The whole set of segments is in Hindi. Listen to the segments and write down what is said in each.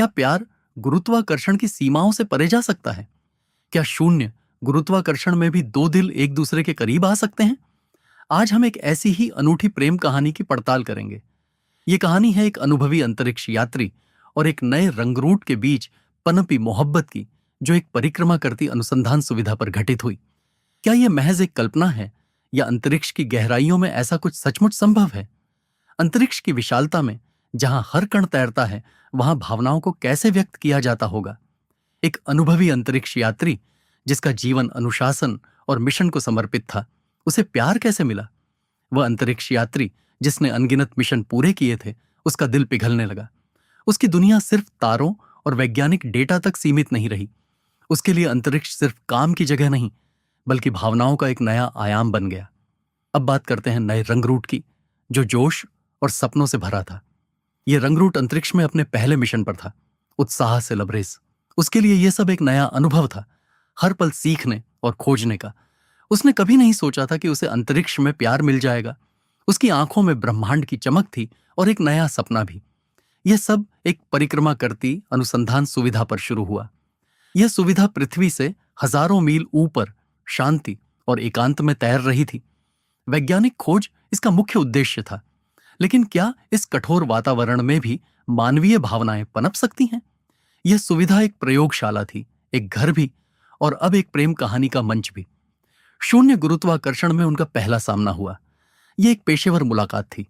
क्या प्यार गुरुत्वाकर्षण की सीमाओं से परे जा सकता है? क्या शून्य गुरुत्वाकर्षण में भी दो दिल एक दूसरे के करीब आ सकते हैं? आज हम एक ऐसी ही अनूठी प्रेम कहानी की पड़ताल करेंगे। ये कहानी है एक अनुभवी अंतरिक्ष यात्री और एक नए रंगरूट के बीच पनपी मोहब्बत की, जो एक परिक्रमा करती अनुसंधान सुविधा पर घटित हुई। क्या यह महज एक कल्पना है, या अंतरिक्ष की गहराइयों में ऐसा कुछ सचमुच संभव है? अंतरिक्ष की विशालता में जहां हर कण तैरता है, वहां भावनाओं को कैसे व्यक्त किया जाता होगा? एक अनुभवी अंतरिक्ष यात्री जिसका जीवन अनुशासन और मिशन को समर्पित था, उसे प्यार कैसे मिला? वह अंतरिक्ष यात्री जिसने अनगिनत मिशन पूरे किए थे, उसका दिल पिघलने लगा। उसकी दुनिया सिर्फ तारों और वैज्ञानिक डेटा तक सीमित नहीं रही। उसके लिए अंतरिक्ष सिर्फ काम की जगह नहीं, बल्कि भावनाओं का एक नया आयाम बन गया। अब बात करते हैं नए रंगरूट की, जो जोश और सपनों से भरा था। यह रंगरूट अंतरिक्ष में अपने पहले मिशन पर था, उत्साह से लबरेज। उसके लिए यह सब एक नया अनुभव था, हर पल सीखने और खोजने का। उसने कभी नहीं सोचा था कि उसे अंतरिक्ष में प्यार मिल जाएगा। उसकी आंखों में ब्रह्मांड की चमक थी और एक नया सपना भी। यह सब एक परिक्रमा करती अनुसंधान सुविधा पर शुरू हुआ। यह सुविधा पृथ्वी से हजारों मील ऊपर शांति और एकांत में तैर रही थी। वैज्ञानिक खोज इसका मुख्य उद्देश्य था। लेकिन क्या इस कठोर वातावरण में भी मानवीय भावनाएं पनप सकती हैं? यह सुविधा एक प्रयोगशाला थी, एक घर भी, और अब एक प्रेम कहानी का मंच भी। शून्य गुरुत्वाकर्षण में उनका पहला सामना हुआ। यह एक पेशेवर मुलाकात थी,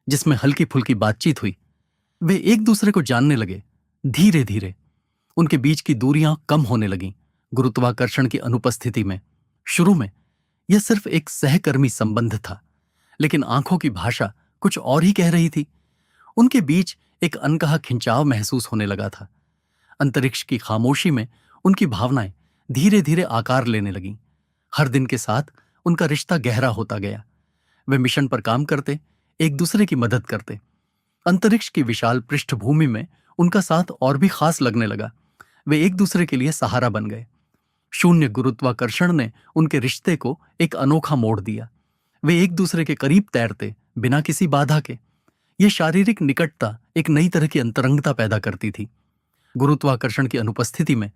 जिसमें हल्की फुल्की बातचीत हुई। वे एक दूसरे को जानने लगे। धीरे धीरे उनके बीच की दूरियां कम होने लगीं, गुरुत्वाकर्षण की अनुपस्थिति में। शुरू में यह सिर्फ एक सहकर्मी संबंध था, लेकिन आंखों की भाषा कुछ और ही कह रही थी। उनके बीच एक अनकहा खिंचाव महसूस होने लगा था। अंतरिक्ष की खामोशी में उनकी भावनाएं धीरे धीरे आकार लेने लगीं। हर दिन के साथ उनका रिश्ता गहरा होता गया। वे मिशन पर काम करते, एक दूसरे की मदद करते। अंतरिक्ष की विशाल पृष्ठभूमि में उनका साथ और भी खास लगने लगा। वे एक दूसरे के लिए सहारा बन गए। शून्य गुरुत्वाकर्षण ने उनके रिश्ते को एक अनोखा मोड़ दिया। वे एक दूसरे के करीब तैरते, बिना किसी बाधा के। यह शारीरिक निकटता एक नई तरह की अंतरंगता पैदा करती थी। गुरुत्वाकर्षण की अनुपस्थिति में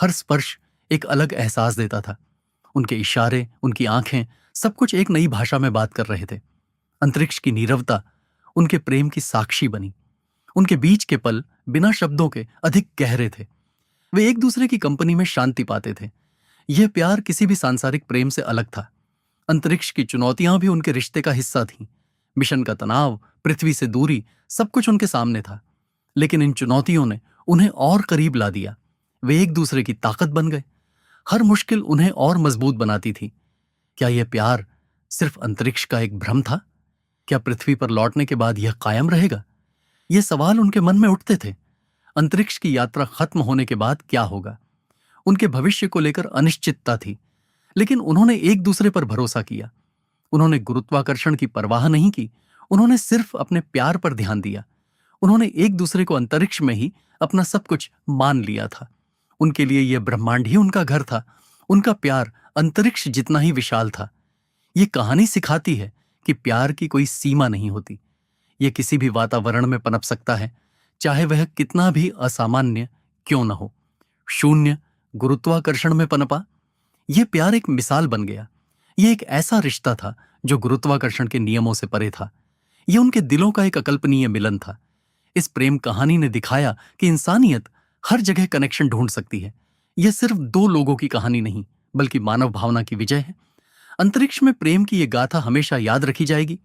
हर स्पर्श एक अलग एहसास देता था। उनके इशारे, उनकी आंखें, सब कुछ एक नई भाषा में बात कर रहे थे। अंतरिक्ष की नीरवता उनके प्रेम की साक्षी बनी। उनके बीच के पल बिना शब्दों के अधिक गहरे थे। वे एक दूसरे की कंपनी में शांति पाते थे। यह प्यार किसी भी सांसारिक प्रेम से अलग था। अंतरिक्ष की चुनौतियां भी उनके रिश्ते का हिस्सा थीं। मिशन का तनाव, पृथ्वी से दूरी, सब कुछ उनके सामने था। लेकिन इन चुनौतियों ने उन्हें और करीब ला दिया। वे एक दूसरे की ताकत बन गए। हर मुश्किल उन्हें और मजबूत बनाती थी। क्या यह प्यार सिर्फ अंतरिक्ष का एक भ्रम था? क्या पृथ्वी पर लौटने के बाद यह कायम रहेगा? ये सवाल उनके मन में उठते थे। अंतरिक्ष की यात्रा खत्म होने के बाद क्या होगा? उनके भविष्य को लेकर अनिश्चितता थी, लेकिन उन्होंने एक दूसरे पर भरोसा किया। उन्होंने गुरुत्वाकर्षण की परवाह नहीं की। उन्होंने सिर्फ अपने प्यार पर ध्यान दिया। उन्होंने एक दूसरे को अंतरिक्ष में ही अपना सब कुछ मान लिया था। उनके लिए यह ब्रह्मांड ही उनका घर था। उनका प्यार अंतरिक्ष जितना ही विशाल था। यह कहानी सिखाती है कि प्यार की कोई सीमा नहीं होती। यह किसी भी वातावरण में पनप सकता है, चाहे वह कितना भी असामान्य क्यों न हो। शून्य गुरुत्वाकर्षण में पनपा। यह प्यार एक मिसाल बन गया। यह एक ऐसा रिश्ता था जो गुरुत्वाकर्षण के नियमों से परे था। यह उनके दिलों का एक अकल्पनीय मिलन था। इस प्रेम कहानी ने दिखाया कि इंसानियत हर जगह कनेक्शन ढूंढ सकती है। यह सिर्फ दो लोगों की कहानी नहीं, बल्कि मानव भावना की विजय है। अंतरिक्ष में प्रेम की यह गाथा हमेशा याद रखी जाएगी।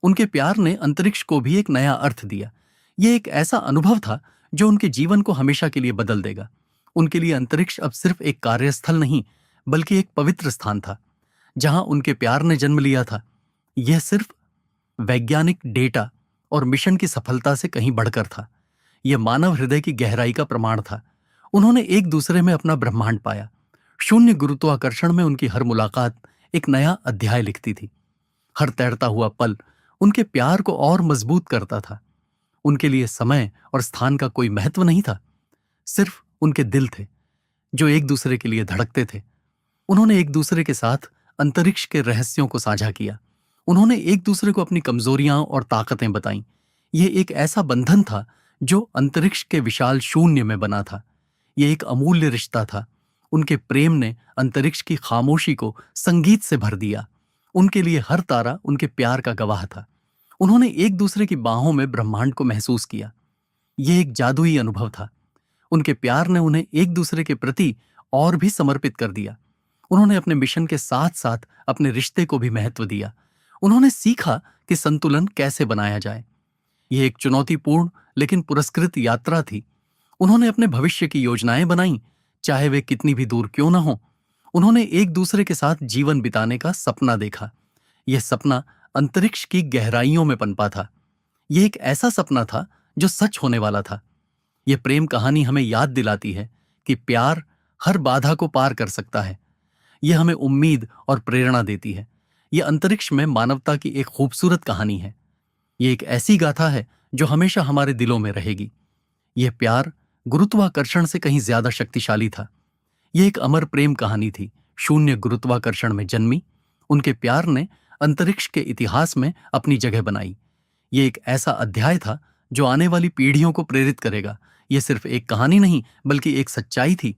उनके प्यार ने अंतरिक्ष को भी एक नया अर्थ दिया। यह एक ऐसा अनुभव था जो उनके जीवन को हमेशा के लिए बदल देगा। उनके लिए अंतरिक्ष अब सिर्फ एक कार्यस्थल नहीं, बल्कि एक पवित्र स्थान था, जहां उनके प्यार ने जन्म लिया था। यह सिर्फ वैज्ञानिक डेटा और मिशन की सफलता से कहीं बढ़कर था। यह मानव हृदय की गहराई का प्रमाण था। उन्होंने एक दूसरे में अपना ब्रह्मांड पाया। शून्य गुरुत्वाकर्षण में उनकी हर मुलाकात एक नया अध्याय लिखती थी। हर तैरता हुआ पल उनके प्यार को और मजबूत करता था। उनके लिए समय और स्थान का कोई महत्व नहीं था, सिर्फ उनके दिल थे जो एक दूसरे के लिए धड़कते थे। उन्होंने एक दूसरे के साथ अंतरिक्ष के रहस्यों को साझा किया। उन्होंने एक दूसरे को अपनी कमजोरियां और ताकतें बताईं। यह एक ऐसा बंधन था जो अंतरिक्ष के विशाल शून्य में बना था। ये एक अमूल्य रिश्ता था। उनके प्रेम ने अंतरिक्ष की खामोशी को संगीत से भर दिया। उनके लिए हर तारा उनके प्यार का गवाह था। उन्होंने एक दूसरे की बाहों में ब्रह्मांड को महसूस किया। यह एक जादुई अनुभव था। उनके प्यार ने उन्हें एक दूसरे के प्रति और भी समर्पित कर दिया। उन्होंने अपने मिशन के साथ साथ अपने रिश्ते को भी महत्व दिया। उन्होंने सीखा कि संतुलन कैसे बनाया जाए। यह एक चुनौतीपूर्ण लेकिन पुरस्कृत यात्रा थी। उन्होंने अपने भविष्य की योजनाएं बनाई, चाहे वे कितनी भी दूर क्यों न हो। उन्होंने एक दूसरे के साथ जीवन बिताने का सपना देखा। यह सपना अंतरिक्ष की गहराइयों में पनपा था। यह एक ऐसा सपना था जो सच होने वाला था। यह प्रेम कहानी हमें याद दिलाती है कि प्यार हर बाधा को पार कर सकता है। यह हमें उम्मीद और प्रेरणा देती है। यह अंतरिक्ष में मानवता की एक खूबसूरत कहानी है। यह एक ऐसी गाथा है जो हमेशा हमारे दिलों में रहेगी। यह प्यार गुरुत्वाकर्षण से कहीं ज्यादा शक्तिशाली था। यह एक अमर प्रेम कहानी थी, शून्य गुरुत्वाकर्षण में जन्मी। उनके प्यार ने अंतरिक्ष के इतिहास में अपनी जगह बनाई। यह एक ऐसा अध्याय था जो आने वाली पीढ़ियों को प्रेरित करेगा। यह सिर्फ एक कहानी नहीं बल्कि एक सच्चाई थी।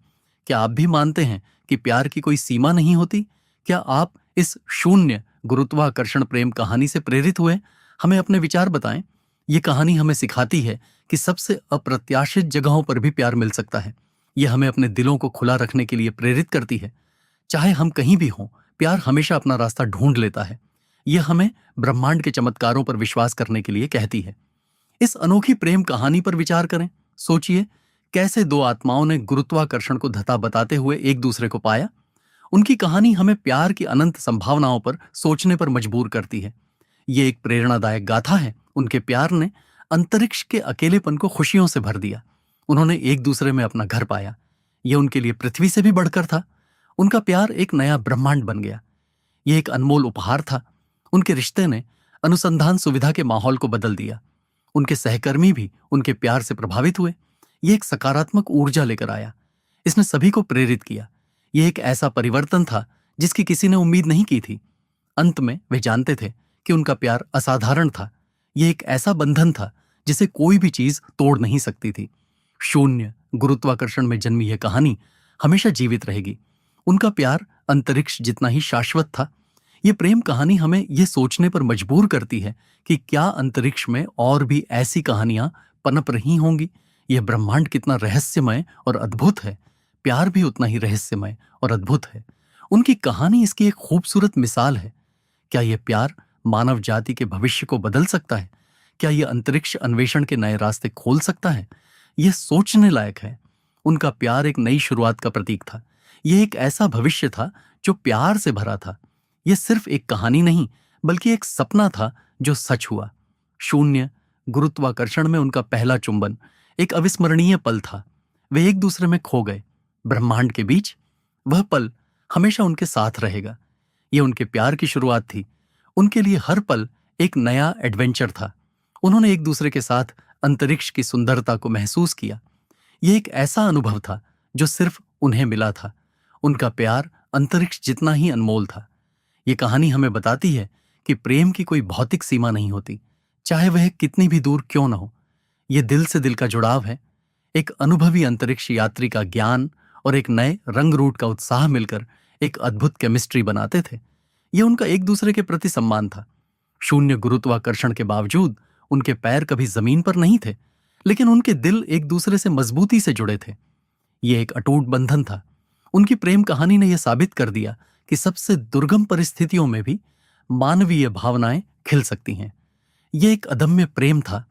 क्या आप भी मानते हैं कि प्यार की कोई सीमा नहीं होती? क्या आप इस शून्य गुरुत्वाकर्षण प्रेम कहानी से प्रेरित हुए? हमें अपने विचार बताएं। यह कहानी हमें सिखाती है कि सबसे अप्रत्याशित जगहों पर भी प्यार मिल सकता है। यह हमें अपने दिलों को खुला रखने के लिए प्रेरित करती है। चाहे हम कहीं भी हों, प्यार हमेशा अपना रास्ता ढूंढ लेता है। यह हमें ब्रह्मांड के चमत्कारों पर विश्वास करने के लिए कहती है। इस अनोखी प्रेम कहानी पर विचार करें। सोचिए, कैसे दो आत्माओं ने गुरुत्वाकर्षण को धता बताते हुए एक दूसरे को पाया। उनकी कहानी हमें प्यार की अनंत संभावनाओं पर सोचने पर मजबूर करती है। ये एक प्रेरणादायक गाथा है। उनके प्यार ने अंतरिक्ष के अकेलेपन को खुशियों से भर दिया। उन्होंने एक दूसरे में अपना घर पाया। यह उनके लिए पृथ्वी से भी बढ़कर था। उनका प्यार एक नया ब्रह्मांड बन गया। यह एक अनमोल उपहार था। उनके रिश्ते ने अनुसंधान सुविधा के माहौल को बदल दिया। उनके सहकर्मी भी उनके प्यार से प्रभावित हुए। यह एक सकारात्मक ऊर्जा लेकर आया। इसने सभी को प्रेरित किया। यह एक ऐसा परिवर्तन था जिसकी किसी ने उम्मीद नहीं की थी। अंत में वे जानते थे कि उनका प्यार असाधारण था। यह एक ऐसा बंधन था जिसे कोई भी चीज तोड़ नहीं सकती थी। शून्य गुरुत्वाकर्षण में जन्मी यह कहानी हमेशा जीवित रहेगी। उनका प्यार अंतरिक्ष जितना ही शाश्वत था। यह प्रेम कहानी हमें यह सोचने पर मजबूर करती है कि क्या अंतरिक्ष में और भी ऐसी कहानियां पनप रही होंगी। यह ब्रह्मांड कितना रहस्यमय और अद्भुत है, प्यार भी उतना ही रहस्यमय और अद्भुत है। उनकी कहानी इसकी एक खूबसूरत मिसाल है। क्या यह प्यार मानव जाति के भविष्य को बदल सकता है? क्या यह अंतरिक्ष अन्वेषण के नए रास्ते खोल सकता है? यह सोचने लायक है। उनका प्यार एक नई शुरुआत का प्रतीक था। यह एक ऐसा भविष्य था जो प्यार से भरा था। यह सिर्फ एक कहानी नहीं बल्कि एक सपना था जो सच हुआ। शून्य गुरुत्वाकर्षण में उनका पहला चुंबन एक अविस्मरणीय पल था। वे एक दूसरे में खो गए ब्रह्मांड के बीच। वह पल हमेशा उनके साथ रहेगा। यह उनके प्यार की शुरुआत थी। उनके लिए हर पल एक नया एडवेंचर था। उन्होंने एक दूसरे के साथ अंतरिक्ष की सुंदरता को महसूस किया। यह एक ऐसा अनुभव था जो सिर्फ उन्हें मिला था। उनका प्यार अंतरिक्ष जितना ही अनमोल था। यह कहानी हमें बताती है कि प्रेम की कोई भौतिक सीमा नहीं होती, चाहे वह कितनी भी दूर क्यों न हो। यह दिल से दिल का जुड़ाव है। एक अनुभवी अंतरिक्ष यात्री का ज्ञान और एक नए रंग रूट का उत्साह मिलकर एक अद्भुत केमिस्ट्री बनाते थे। यह उनका एक दूसरे के प्रति सम्मान था। शून्य गुरुत्वाकर्षण के बावजूद उनके पैर कभी जमीन पर नहीं थे, लेकिन उनके दिल एक दूसरे से मजबूती से जुड़े थे। यह एक अटूट बंधन था। उनकी प्रेम कहानी ने यह साबित कर दिया कि सबसे दुर्गम परिस्थितियों में भी मानवीय भावनाएं खिल सकती हैं। यह एक अदम्य प्रेम था।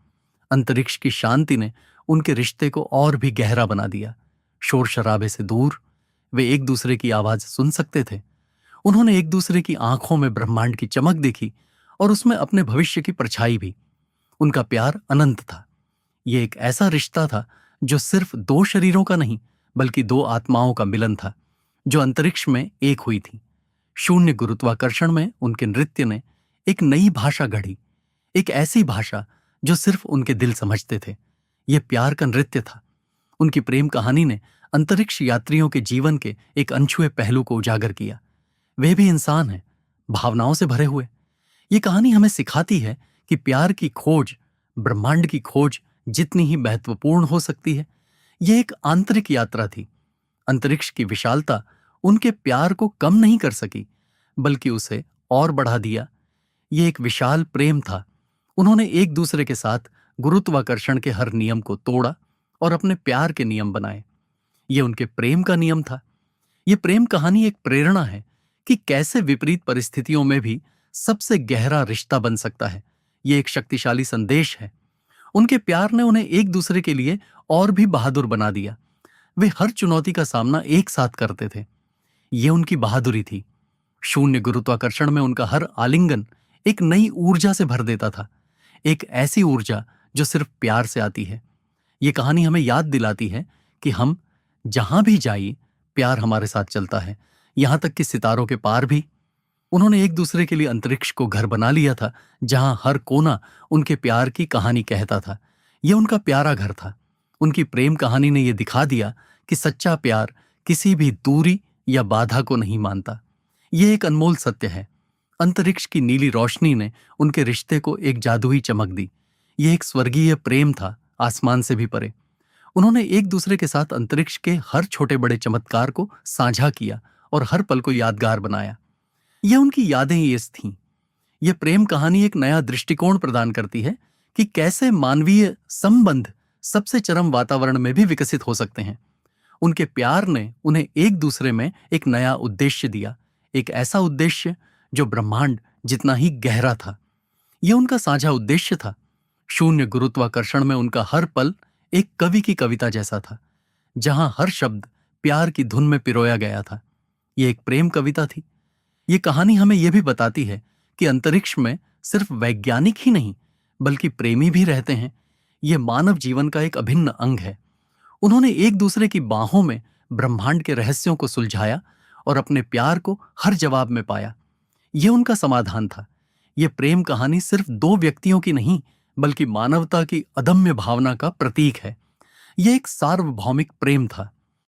अंतरिक्ष की शांति ने उनके रिश्ते को और भी गहरा बना दिया। शोर शराबे से दूर वे एक दूसरे की आवाज सुन सकते थे। उन्होंने एक दूसरे की आंखों में ब्रह्मांड की चमक देखी और उसमें अपने भविष्य की परछाई भी। उनका प्यार अनंत था। यह एक ऐसा रिश्ता था जो सिर्फ दो शरीरों का नहीं बल्कि दो आत्माओं का मिलन था जो अंतरिक्ष में एक हुई थी। शून्य गुरुत्वाकर्षण में उनके नृत्य ने एक नई भाषा गढ़ी, एक ऐसी भाषा जो सिर्फ उनके दिल समझते थे। यह प्यार का नृत्य था। उनकी प्रेम कहानी ने अंतरिक्ष यात्रियों के जीवन के एक अनछुए पहलू को उजागर किया। वे भी इंसान हैं, भावनाओं से भरे हुए। ये कहानी हमें सिखाती है कि प्यार की खोज, ब्रह्मांड की खोज जितनी ही महत्वपूर्ण हो सकती है। यह एक आंतरिक यात्रा थी। अंतरिक्ष की विशालता उनके प्यार को कम नहीं कर सकी, बल्कि उसे और बढ़ा दिया। यह एक विशाल प्रेम था। उन्होंने एक दूसरे के साथ गुरुत्वाकर्षण के हर नियम को तोड़ा और अपने प्यार के नियम बनाए। यह उनके प्रेम का नियम था। यह प्रेम कहानी एक प्रेरणा है कि कैसे विपरीत परिस्थितियों में भी सबसे गहरा रिश्ता बन सकता है। यह एक शक्तिशाली संदेश है। उनके प्यार ने उन्हें एक दूसरे के लिए और भी बहादुर बना दिया। वे हर चुनौती का सामना एक साथ करते थे। यह उनकी बहादुरी थी। शून्य गुरुत्वाकर्षण में उनका हर आलिंगन एक नई ऊर्जा से भर देता था, एक ऐसी ऊर्जा जो सिर्फ प्यार से आती है। यह कहानी हमें याद दिलाती है कि हम जहां भी जाइए, प्यार हमारे साथ चलता है, यहां तक कि सितारों के पार भी। उन्होंने एक दूसरे के लिए अंतरिक्ष को घर बना लिया था, जहां हर कोना उनके प्यार की कहानी कहता था। यह उनका प्यारा घर था। उनकी प्रेम कहानी ने यह दिखा दिया कि सच्चा प्यार किसी भी दूरी या बाधा को नहीं मानता। यह एक अनमोल सत्य है। अंतरिक्ष की नीली रोशनी ने उनके रिश्ते को एक जादुई चमक दी। यह एक स्वर्गीय प्रेम था, आसमान से भी परे। उन्होंने एक दूसरे के साथ अंतरिक्ष के हर छोटे बड़े चमत्कार को साझा किया और हर पल को यादगार बनाया। यह उनकी यादें ये थीं। यह प्रेम कहानी एक नया दृष्टिकोण प्रदान करती है कि कैसे मानवीय संबंध सबसे चरम वातावरण में भी विकसित हो सकते हैं। उनके प्यार ने उन्हें एक दूसरे में एक नया उद्देश्य दिया, एक ऐसा उद्देश्य जो ब्रह्मांड जितना ही गहरा था। यह उनका साझा उद्देश्य था। शून्य गुरुत्वाकर्षण में उनका हर पल एक कवि की कविता जैसा था, जहां हर शब्द प्यार की धुन में पिरोया गया था। यह एक प्रेम कविता थी। यह कहानी हमें यह भी बताती है कि अंतरिक्ष में सिर्फ वैज्ञानिक ही नहीं, बल्कि प्रेमी भी रहते हैं। यह मानव जीवन का एक अभिन्न अंग है। उन्होंने एक दूसरे की बाहों में ब्रह्मांड के रहस्यों को सुलझाया और अपने प्यार को हर जवाब में पाया। यह उनका समाधान था। यह प्रेम कहानी सिर्फ दो व्यक्तियों की नहीं, बल्कि मानवता की अदम्य भावना का प्रतीक है। यह एक सार्वभौमिक प्रेम था।